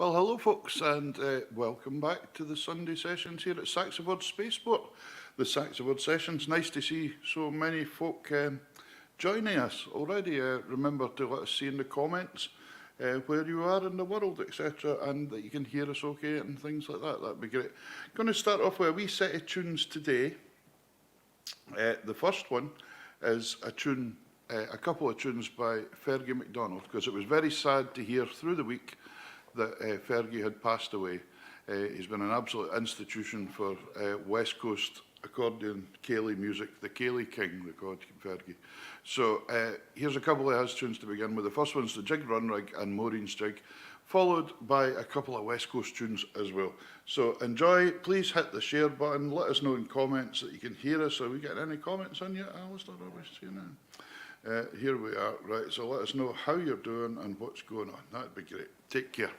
Well, hello, folks, and welcome back to the Sunday sessions here at SaxaVord Spaceport, the SaxaVord Sessions. Nice to see so many folk joining us already. Remember to let us see in the comments where you are in the world, etc., and that you can hear us okay and things like that. That'd be great. Going to start off with a wee set of tunes today. The first one is a tune, a couple of tunes by Fergie MacDonald, because it was very sad to hear through the week that Fergie had passed away. He's been an absolute institution for West Coast accordion Ceilidh music, the Ceilidh King, they called Fergie. So here's a couple of his tunes to begin with. The first one's the Jig Run Rig and Maureen's Jig, followed by a couple of West Coast tunes as well. So enjoy, please hit the share button, let us know in comments that you can hear us. Are we getting any comments on yet, Alistair? Here we are, right, so let us know how you're doing and what's going on. That'd be great. Take care.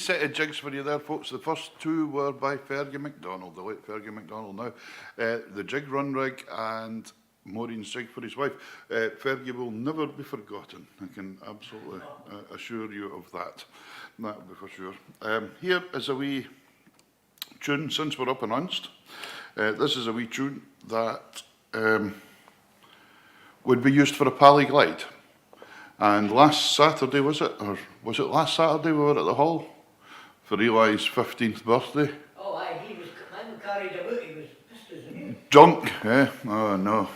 set of jigs for you there, folks. The first two were by Fergie MacDonald, the late Fergie MacDonald now. The jig run rig and Maureen's jig for his wife. Fergie will never be forgotten. I can absolutely assure you of that. That'll be for sure. Here is a wee tune, since we're up and announced. This is a wee tune that would be used for a Pally Glide. And last Saturday, was it? Or was it last Saturday we were at the hall for Eli's 15th birthday? Oh, aye, he was carried about, he was pissed, isn't he? Drunk, yeah? Oh, no.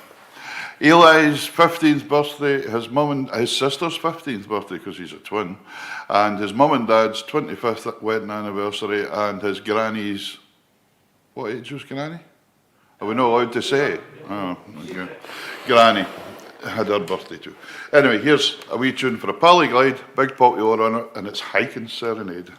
Eli's 15th birthday, his sister's 15th birthday, because he's a twin, and his mum and dad's 25th wedding anniversary, and his granny's, what age was granny? Are we not allowed to say? Oh, okay. Granny had her birthday too. Anyway, here's a wee tune for a Pally Glide, big popular on it, and it's Hiking Serenade.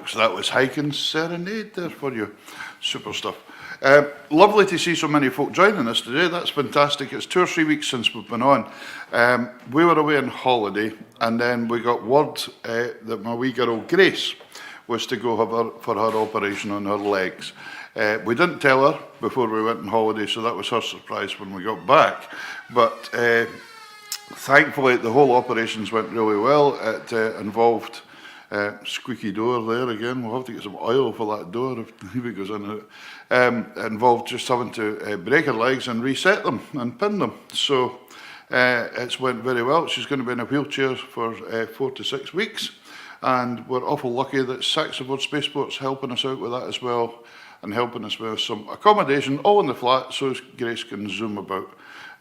So that was Hiking Serenade there for you. Super stuff. Lovely to see so many folk joining us today. That's fantastic. It's 2 or 3 weeks since we've been on. We were away on holiday, and then we got word that my wee girl Grace was to go for her operation on her legs. We didn't tell her before we went on holiday, so that was her surprise when we got back. But thankfully, the whole operations went really well. It involved squeaky door there again. We'll have to get some oil for that door if it goes in. It involved just having to break her legs and reset them and pin them. So it's went very well. She's going to be in a wheelchair for 4 to 6 weeks. And we're awful lucky that SaxaVord Spaceport's helping us out with that as well, and helping us with some accommodation all in the flat so Grace can zoom about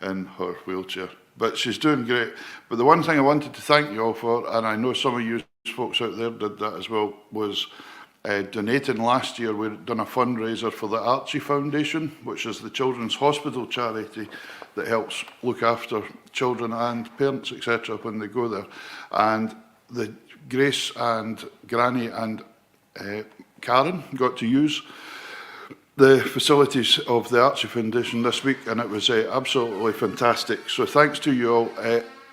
in her wheelchair. But she's doing great. But the one thing I wanted to thank you all for, and I know some of you folks out there did that as well, was donating. Last year we'd done a fundraiser for the Archie Foundation, which is the Children's Hospital charity that helps look after children and parents, etc., when they go there. And Grace and Granny and Karen got to use the facilities of the Archie Foundation this week, and it was absolutely fantastic. So thanks to you all.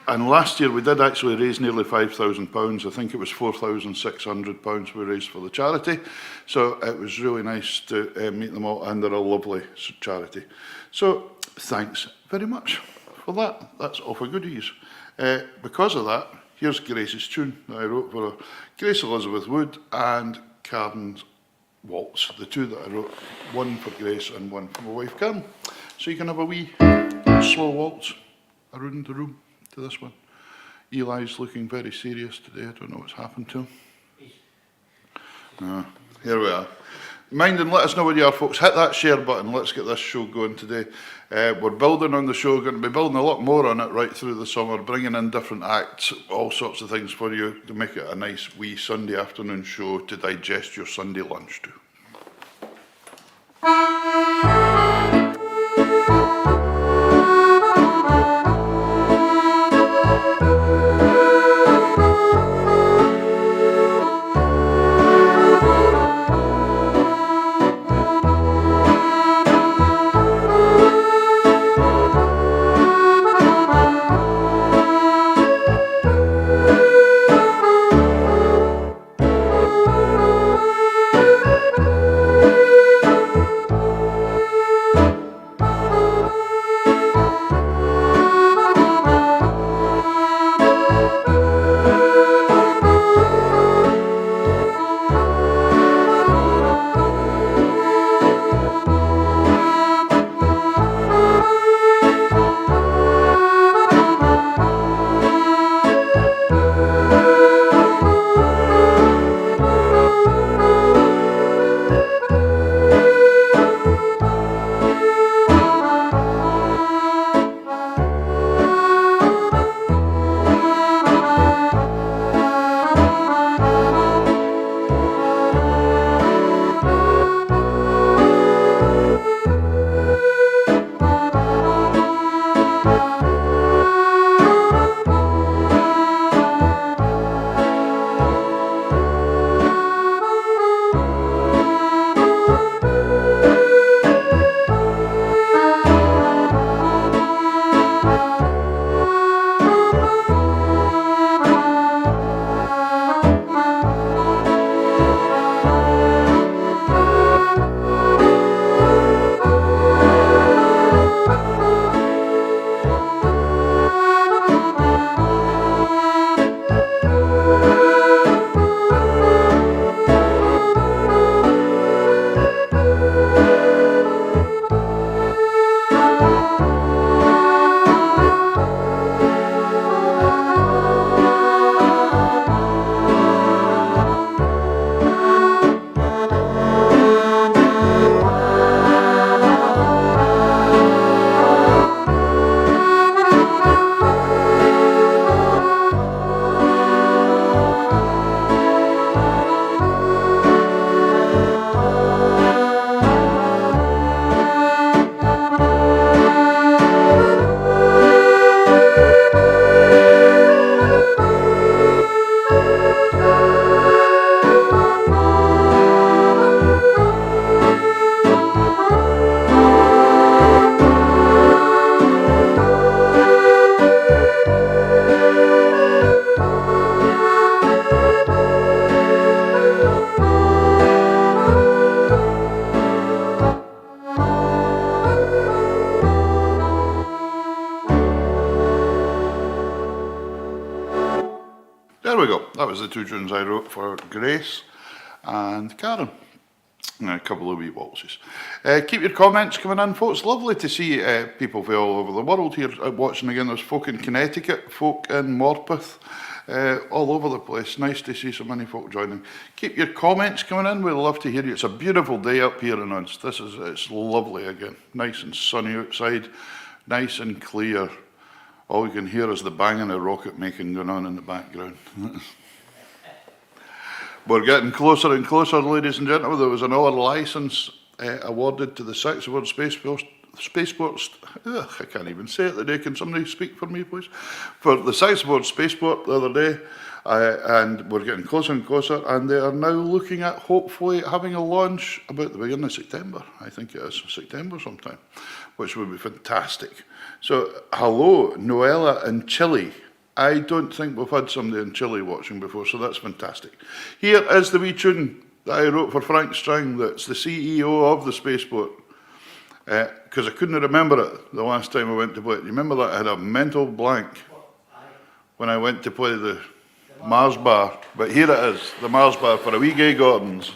And last year we did actually raise nearly £5,000. I think it was £4,600 we raised for the charity. So it was really nice to meet them all, and they're a lovely charity. So thanks very much for that. That's all for goodies. Because of that, here's Grace's tune that I wrote for her. Grace Elizabeth Wood and Karen's waltz, the two that I wrote, one for Grace and one for my wife Karen. So you can have a wee slow waltz around the room to this one. Eli's looking very serious today. I don't know what's happened to him. No, here we are. Mind and let us know where you are, folks. Hit that share button. Let's get this show going today. We're building on the show, going to be building a lot more on it right through the summer, bringing in different acts, all sorts of things for you to make it a nice wee Sunday afternoon show to digest your Sunday lunch to. There we go. That was the two tunes I wrote for Grace and Karen. And a couple of wee waltzes. Keep your comments coming in, folks. Lovely to see people from all over the world here watching again. There's folk in Connecticut, folk in Morpeth, all over the place. Nice to see so many folk joining. Keep your comments coming in. We'd love to hear you. It's a beautiful day up here in Uns. It's lovely again. Nice and sunny outside. Nice and clear. All you can hear is the banging of rocket making going on in the background. We're getting closer and closer, ladies and gentlemen. There was another licence awarded to the SaxaVord Spaceport. I can't even say it today. Can somebody speak for me, please? For the SaxaVord Spaceport the other day, and we're getting closer and closer, and they are now looking at hopefully having a launch about the beginning of September. I think it is September sometime, which would be fantastic. So, hello, Noella in Chile. I don't think we've had somebody in Chile watching before, so that's fantastic. Here is the wee tune that I wrote for Frank Strang, that's the CEO of the spaceport, because I couldn't remember it the last time I went to play it. You remember that? I had a mental blank when I went to play the Mars Bar, but here it is, the Mars Bar for a wee Gay Gordons.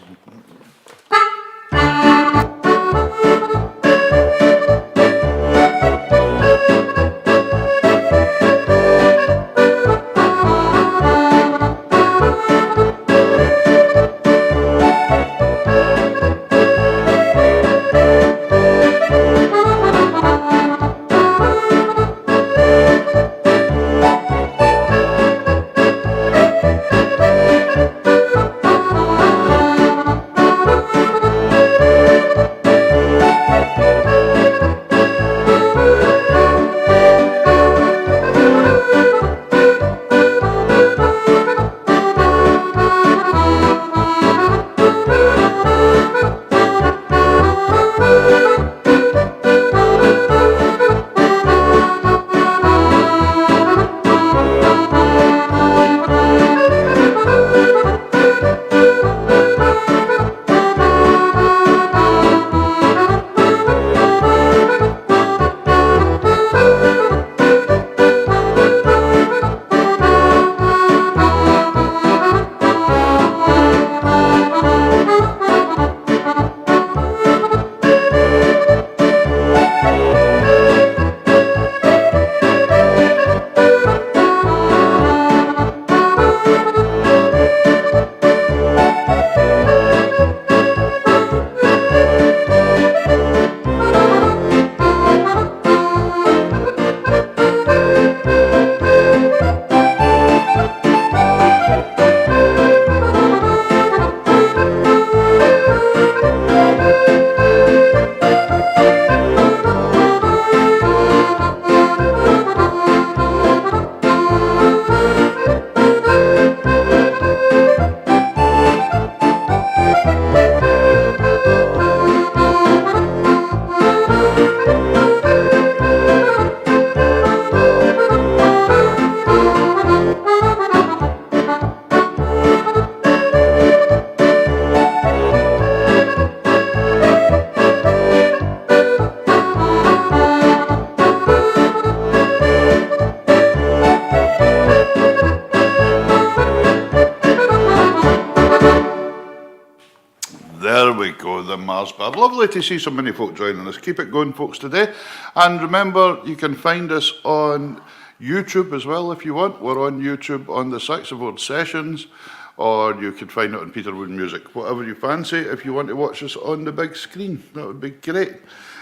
There we go, the Mars Bar. Lovely to see so many folk joining us. Keep it going, folks, today. And remember, you can find us on YouTube as well if you want. We're on YouTube on the SaxaVord Sessions, or you can find it on Peterwood Music. Whatever you fancy, if you want to watch us on the big screen, that would be great.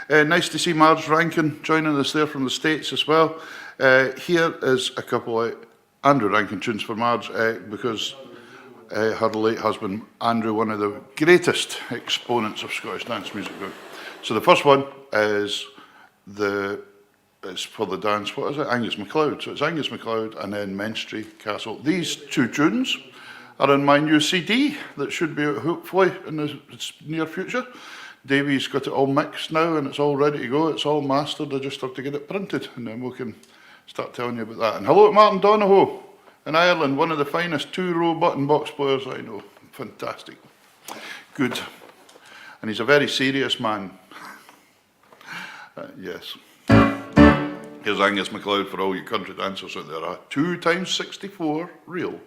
Nice to see Marge Rankin joining us there from the States as well. Here is a couple of Andrew Rankin tunes for Marge, because her late husband, Andrew, one of the greatest exponents of Scottish dance music. So the first one is for the dance, what is it? Angus MacLeod. So it's Angus MacLeod and then Menstrie Castle. These two tunes are in my new CD that should be out hopefully in the near future. Davey's got it all mixed now and it's all ready to go. It's all mastered. I just have to get it printed and then we can start telling you about that. And hello to Martin Donohoe in Ireland, one of the finest two-row button box players I know. Fantastic. Good. And he's a very serious man. Yes. Here's Angus MacLeod for all you country dancers out there. 2 times 64 real.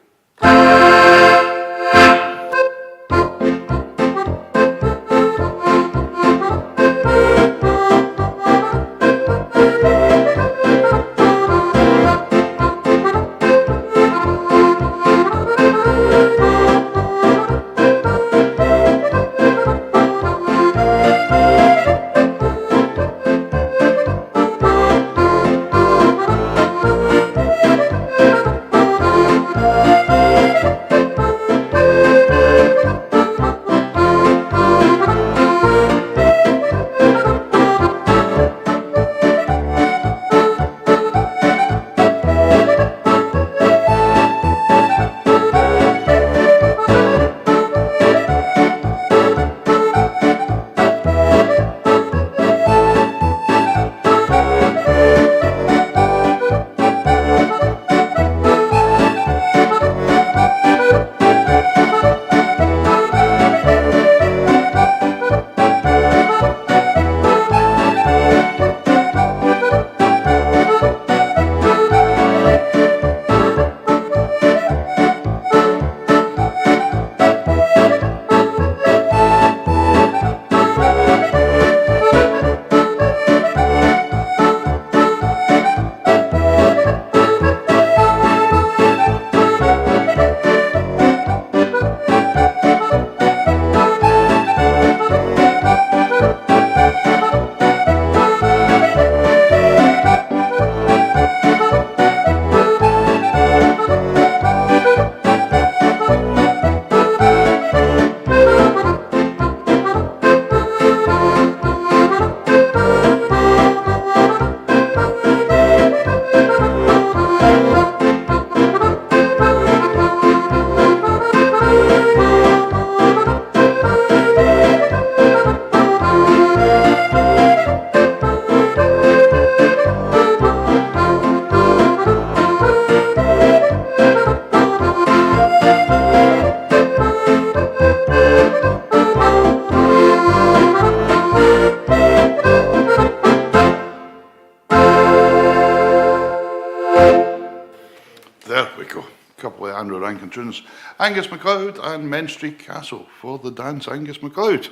play Andrew Rankin tunes. Angus MacLeod and Menstrie Castle for the dance, Angus MacLeod.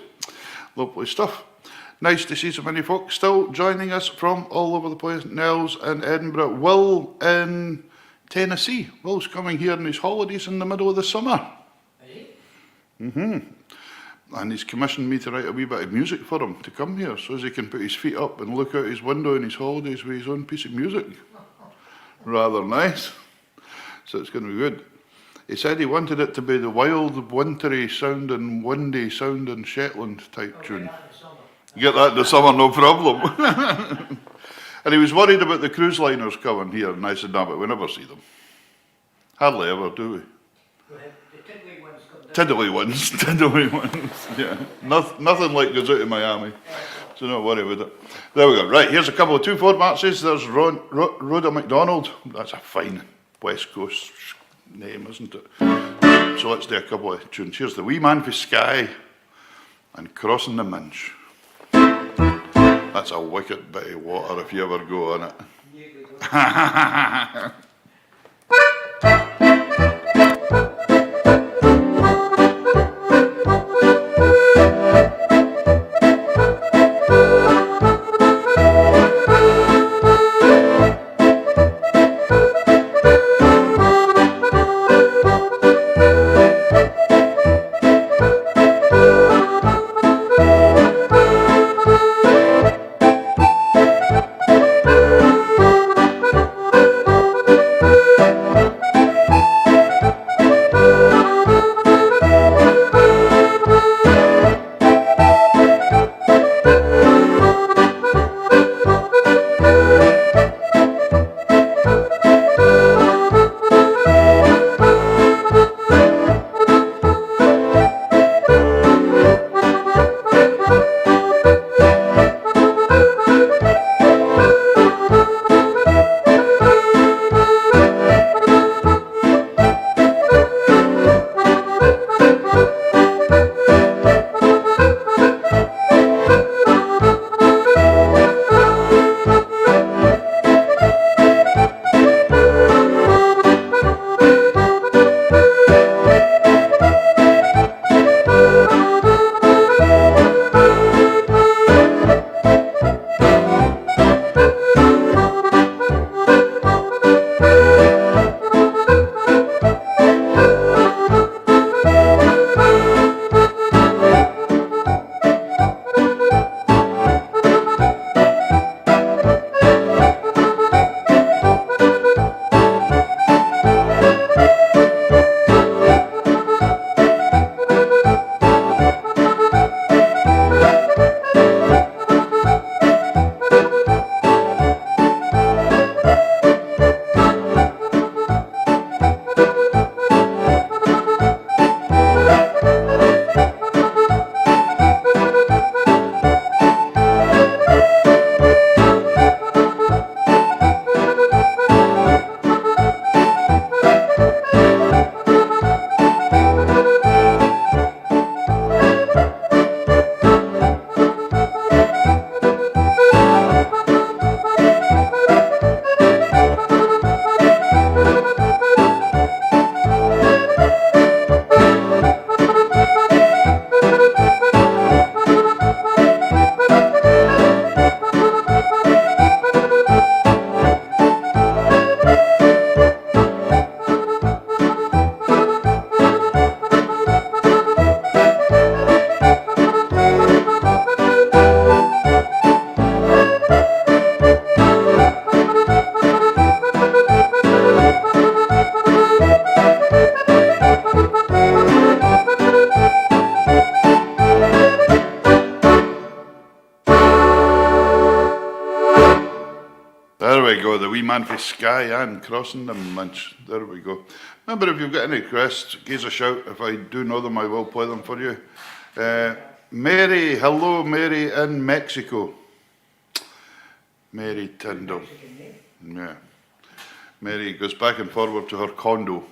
Lovely stuff. Nice to see so many folks still joining us from all over the place. Nels in Edinburgh. Will in Tennessee. Will's coming here on his holidays in the middle of the summer. Is he? And he's commissioned me to write a wee bit of music for him to come here so as he can put his feet up and look out his window on his holidays with his own piece of music. Rather nice. So it's going to be good. He said he wanted it to be the wild, wintry sounding, windy sounding Shetland type tune. Get that in the summer, no problem. And he was worried about the cruise liners coming here, and I said, no, but we never see them. Hardly ever, do we? Tiddly ones, tiddly ones, yeah. Nothing like goes out of Miami, so don't worry about it. There we go. Right, here's a couple of 2/4 matches. There's Rhoda McDonald. That's a fine West Coast name, isn't it? So let's do a couple of tunes. Here's the Wee Man for Skye and Crossing the Minch. That's a wicked bit of water if you ever go on it. Man for Skye and Crossing the Minch. There we go. Remember, if you've got any requests, give us a shout. If I do know them, I will play them for you. Mary, hello, Mary in Mexico. Mary Tyndall. Yeah. Mary goes back and forward to her condo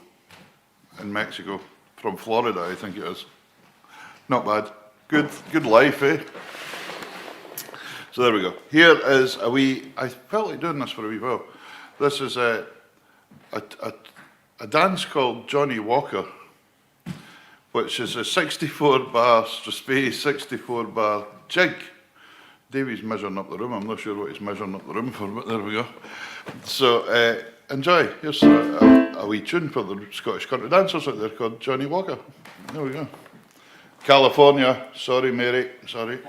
in Mexico from Florida, I think it is. Not bad. Good life, eh? So there we go. Here is a wee, I felt like doing this for a wee while. This is a a dance called Johnny Walker, which is a 64 bar space, 64 bar jig. Davey's measuring up the room. I'm not sure what he's measuring up the room for, but there we go. So enjoy. Here's a wee tune for the Scottish country dancers out there called Johnny Walker. There we go. California. Sorry, Mary. Sorry.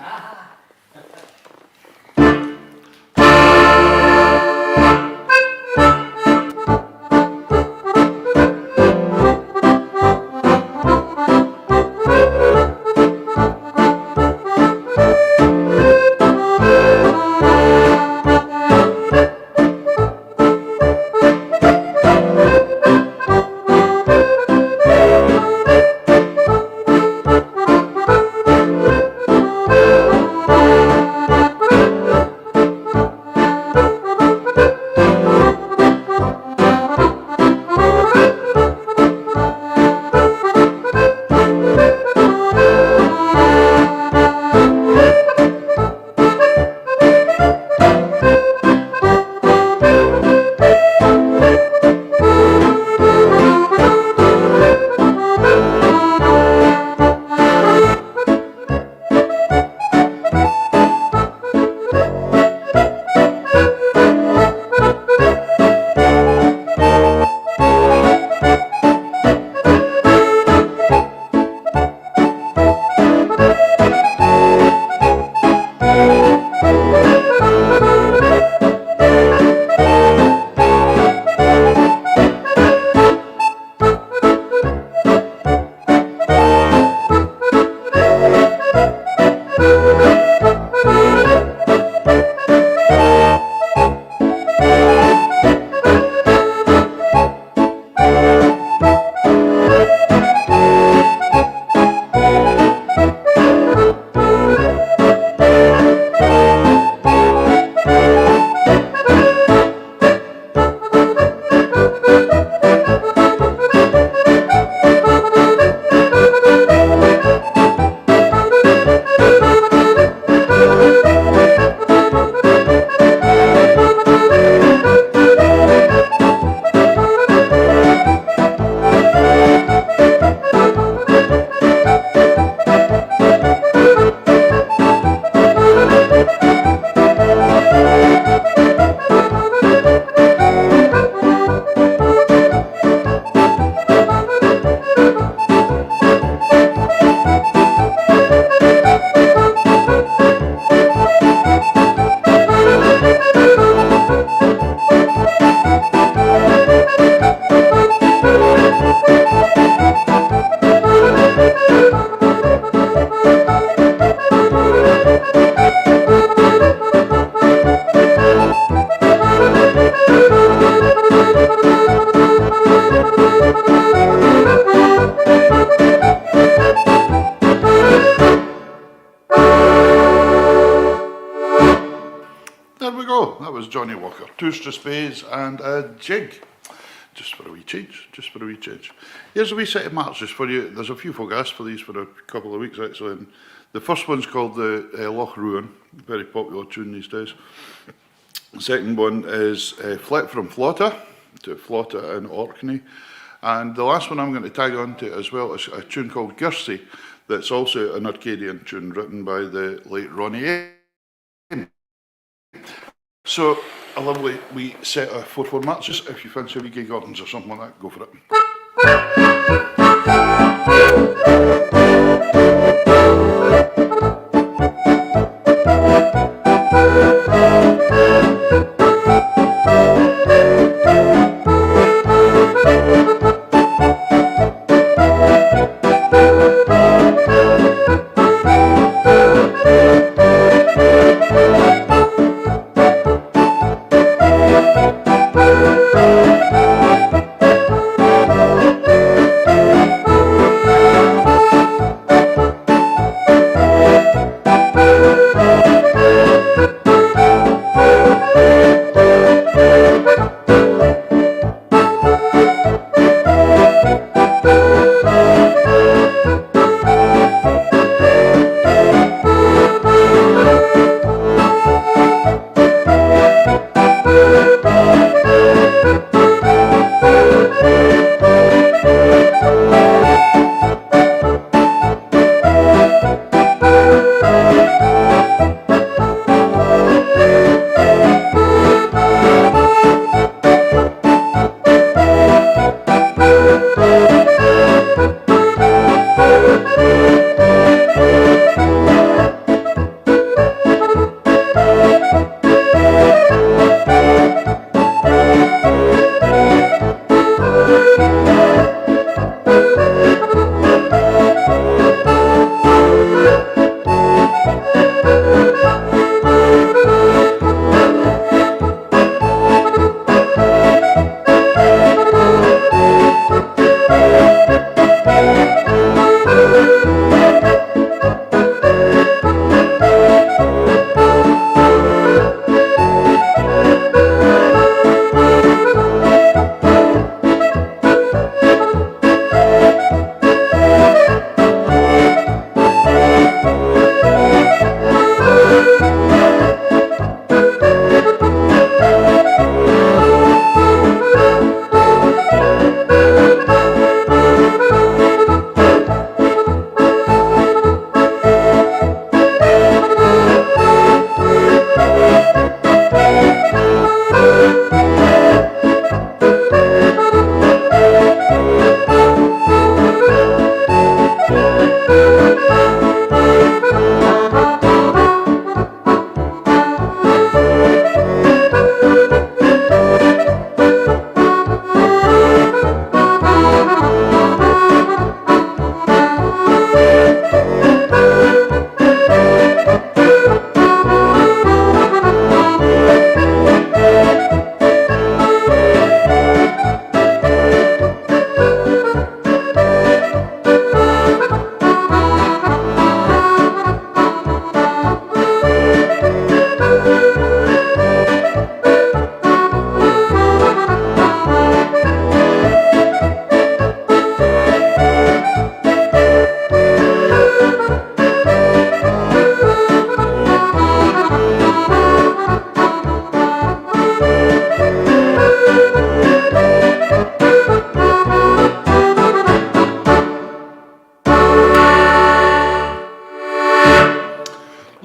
There we go, that was Johnny Walker. Two strathspeys and a jig. Just for a wee change, just for a wee change. Here's a wee set of marches for you. There's a few folk asked for these for a couple of weeks actually. And the first one's called the Loch Ruin, very popular tune these days. The second one is Flet from Flotta, to Flotta in Orkney. And the last one I'm going to tag on to as well is a tune called Girsey, that's also an Arcadian tune written by the late Ronnie A. So, a lovely wee set of 4/4 marches. If you fancy a wee gig Gordons or something like that, go for it.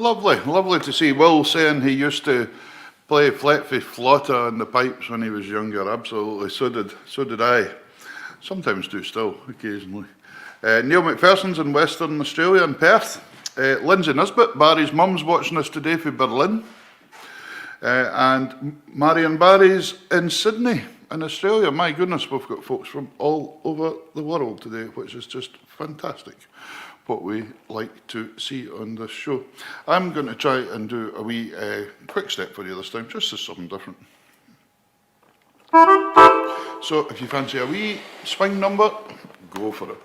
Lovely, lovely to see. Will saying he used to play Fletfy Flotta on the pipes when he was younger. Absolutely, so did I. Sometimes do still, occasionally. Neil McPherson's in Western Australia in Perth. Lindsay Nisbet, Barry's mum's watching us today from Berlin. And Marion Barry's in Sydney in Australia. My goodness, we've got folks from all over the world today, which is just fantastic. What we like to see on this show. I'm going to try and do a wee quick step for you this time, just as something different. So if you fancy a wee swing number, go for it.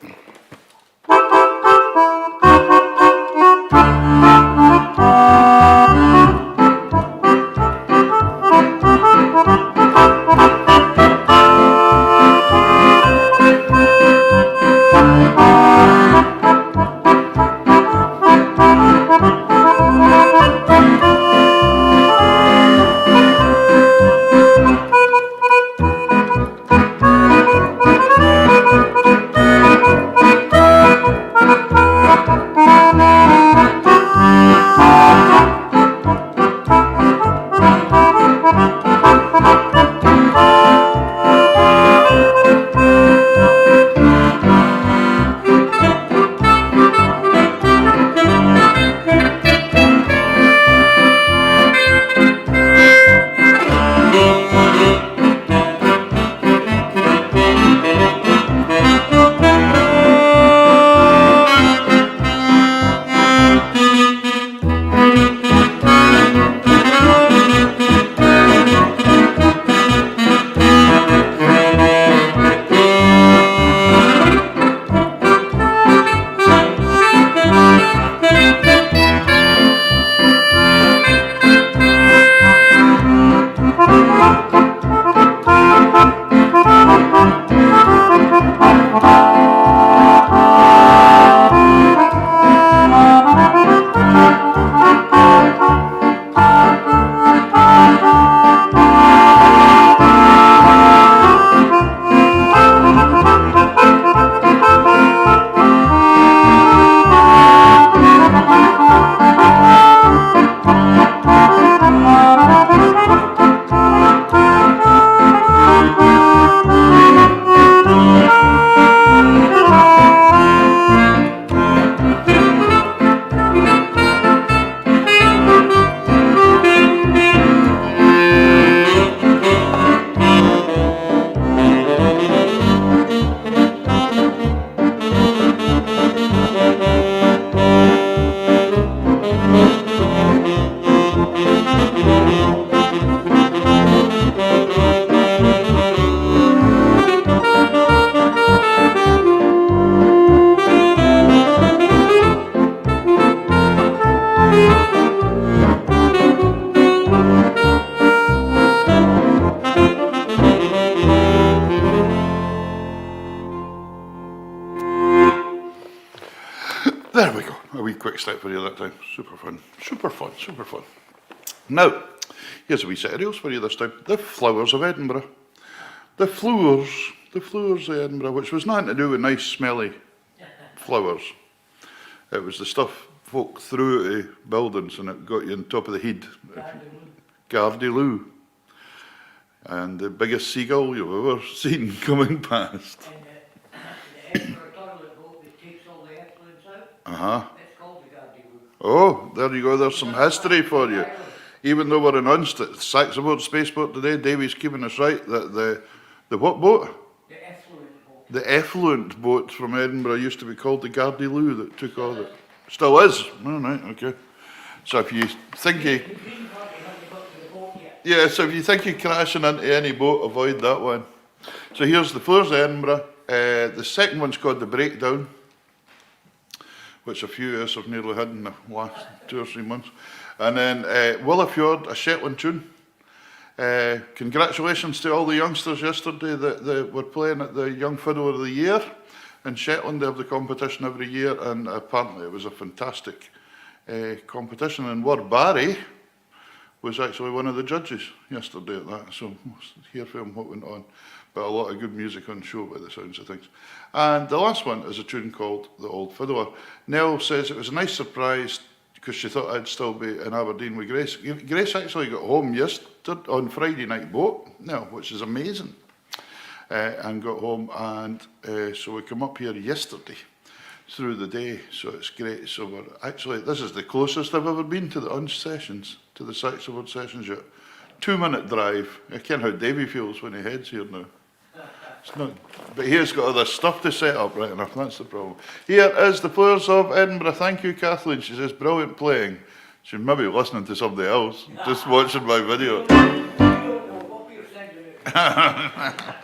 There we go, a wee quick step for you that time. Super fun, super fun, super fun. Now, here's a wee set of reels for you this time. The Flowers of Edinburgh. The Flowers of Edinburgh, which was nothing to do with nice smelly flowers. It was the stuff folk threw at buildings and it got you on top of the head. Gardyloo. And the biggest seagull you've ever seen coming past. And the Edinburgh toilet boat that takes all the effluents out, Uh-huh. it's called the Gardyloo. Oh, there you go, there's some history for you. Even though we're announced at SaxaVord Spaceport today, Davey's keeping us right, that the what boat? The effluent boat. The effluent boat from Edinburgh used to be called the Gardyloo that took all the... Still is? All right, okay. So if you think you... The green party hasn't got to the boat yet. Yeah, so if you think you're crashing into any boat, avoid that one. So here's the Flowers of Edinburgh. The second one's called The Breakdown, which a few of us have nearly had in the last 2 or 3 months. And then Willowfjord, a Shetland tune. Congratulations to all the youngsters yesterday that were playing at the Young Fiddler of the Year in Shetland. They have the competition every year, and apparently it was a fantastic competition. And Ward Barry was actually one of the judges yesterday at that, so we'll hear from him what went on. But a lot of good music on show by the sounds of things. And the last one is a tune called The Old Fiddler. Nell says it was a nice surprise because she thought I'd still be in Aberdeen with Grace. Grace actually got home yesterday on Friday night boat, now, which is amazing, and got home, and so we come up here yesterday through the day, so it's great. So we're actually, this is the closest I've ever been to the UNS sessions, to the SaxaVord Sessions yet. 2-minute drive. I ken how Davy feels when he heads here now. It's not, but here's got other stuff to set up, right enough, that's the problem. Here is the Players of Edinburgh. Thank you, Kathleen. She says, brilliant playing. She's maybe listening to somebody else, just watching my video. You don't know what you're singing about.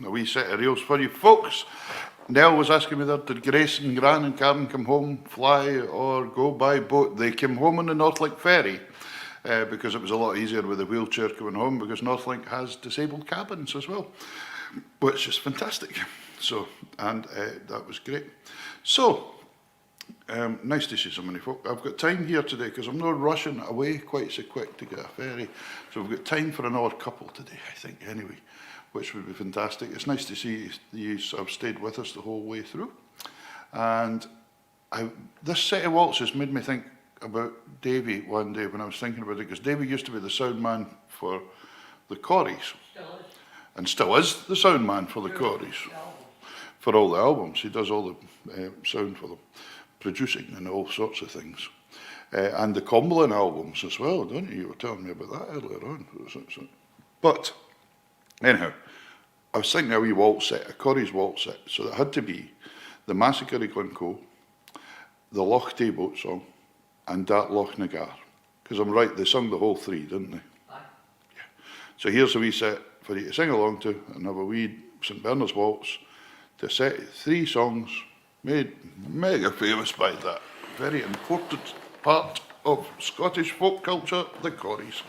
a wee set of reels for you folks. Nell was asking me there, did Grace and Gran and Karen come home, fly or go by boat? They came home on the Northlink ferry because it was a lot easier with the wheelchair coming home, because Northlink has disabled cabins as well, which is fantastic. So, and that was great. So, nice to see so many folk. I've got time here today because I'm not rushing away quite so quick to get a ferry. So we've got time for another couple today, I think, anyway, which would be fantastic. It's nice to see you have stayed with us the whole way through. And this set of waltzes made me think about Davy one day when I was thinking about it, because Davy used to be the sound man for the Corries. Still is. And still is the sound man for the Corries. For all the albums. He does all the sound for them, producing and all sorts of things. And the Cumberland albums as well, don't you? You were telling me about that earlier on. But, anyhow, I was thinking a wee waltz set, a Corrie's waltz set. So it had to be the Massacre of Glencoe, the Loch Tay boat song, and that Loch Nagar. Because I'm right, they sung the whole three, didn't they? Aye. Yeah. So here's a wee set for you to sing along to, and have a wee St Bernard's waltz to set 3 songs made mega famous by that very important part of Scottish folk culture, the Corries.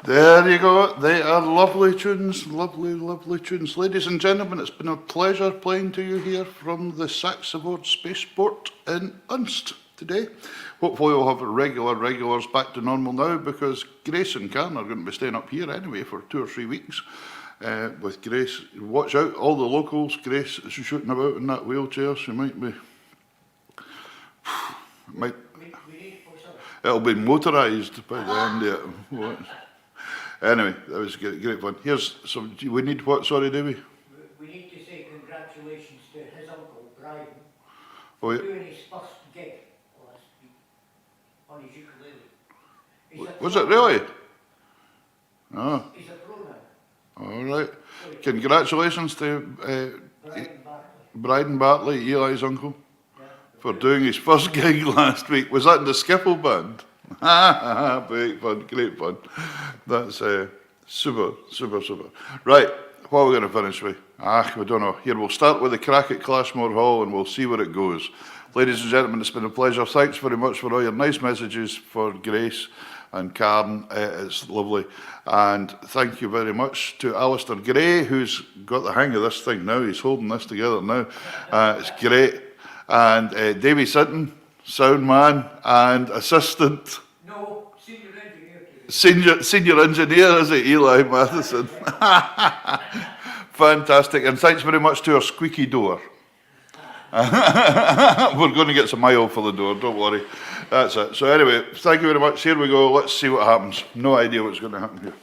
There you go. They are lovely tunes, lovely, lovely tunes. Ladies and gentlemen, it's been a pleasure playing to you here from the SaxaVord Spaceport in Unst today. Hopefully we'll have regulars back to normal now, because Grace and Karen are going to be staying up here anyway for 2 or 3 weeks. With Grace, watch out, all the locals. Grace is shooting about in that wheelchair. She might be... It'll be motorised by the end of it. Anyway, that was great fun. Here's some. We need what? Sorry, Davy. We need to say congratulations to his uncle Brian Oh, yeah. for doing his first gig last week on his ukulele. Was it really? Ah, He's a pro now. all right. Congratulations to Brian Bartley. Brian Bartley, Eli's uncle, Yeah. for doing his first gig last week. Was that in the Skiffle Band? Great fun, great fun. That's super. Right, what are we going to finish with? We don't know. Here, we'll start with the crack at Clashmore Hall and we'll see where it goes. Ladies and gentlemen, it's been a pleasure. Thanks very much for all your nice messages for Grace and Karen. It's lovely. And thank you very much to Alistair Gray, who's got the hang of this thing now. He's holding this together now. It's great. And Davy Sinton, sound man and assistant. No, senior engineer today. Senior engineer, is it, Eli Matheson? Fantastic. And thanks very much to our squeaky door. We're going to get some oil for the door, don't worry. That's it. So anyway, thank you very much. Here we go. Let's see what happens. No idea what's going to happen here.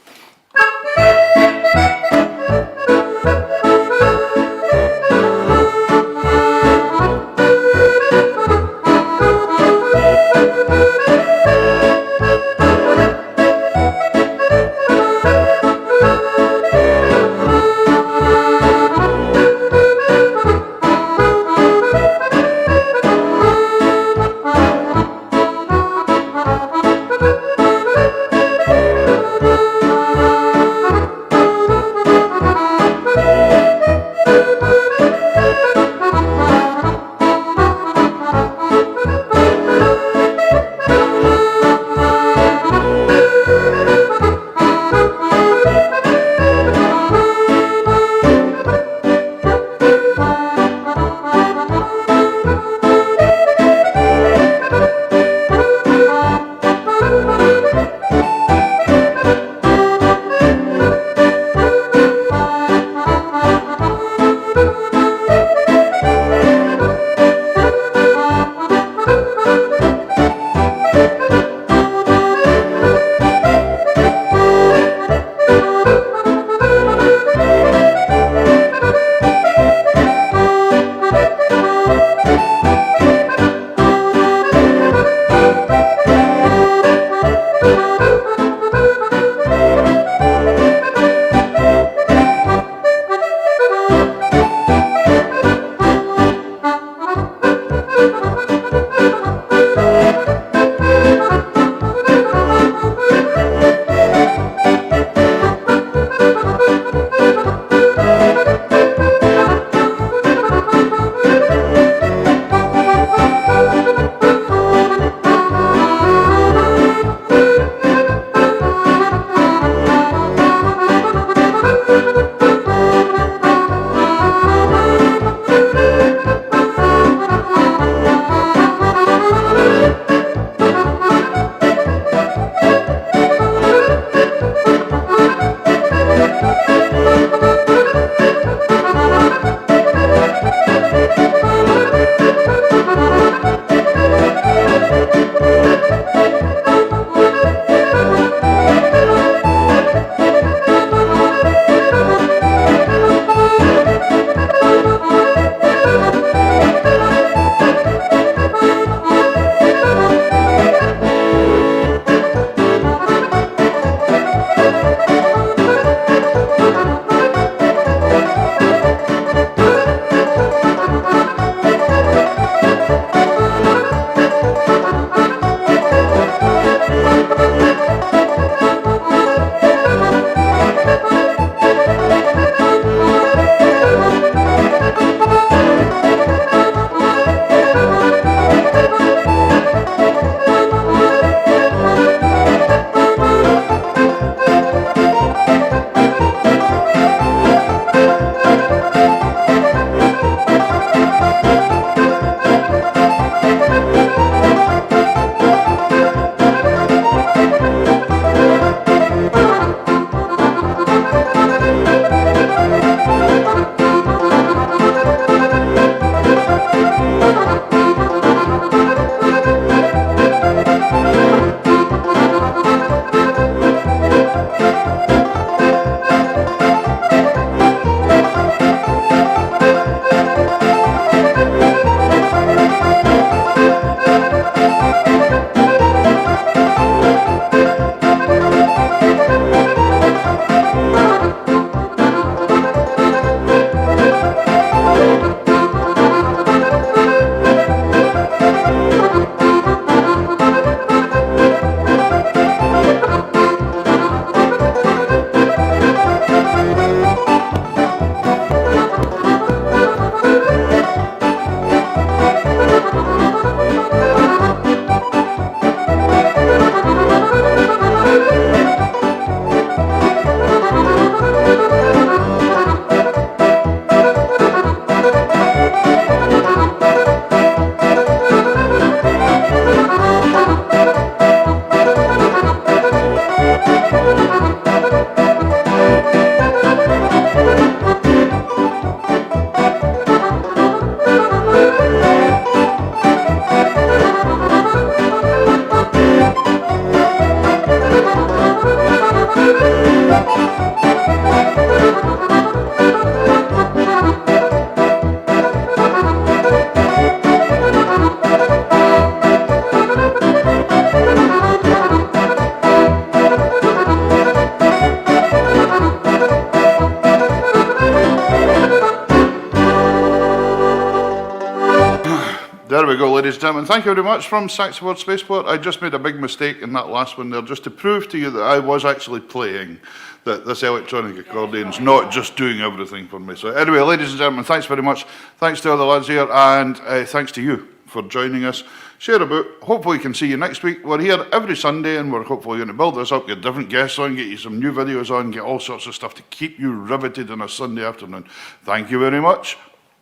we go, ladies and gentlemen. Thank you very much from SaxaVord Spaceport. I just made a big mistake in that last one there, just to prove to you that I was actually playing, that this electronic accordion's not just doing everything for me. So anyway, ladies and gentlemen, thanks very much. Thanks to all the lads here, and thanks to you for joining us. Share about. Hopefully we can see you next week. We're here every Sunday, and we're hopefully going to build this up, get different guests on, get you some new videos on, get all sorts of stuff to keep you riveted on a Sunday afternoon. Thank you very much.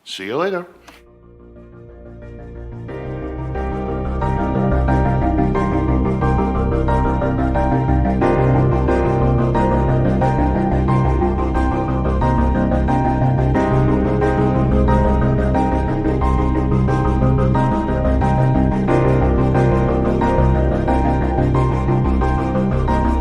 See you later.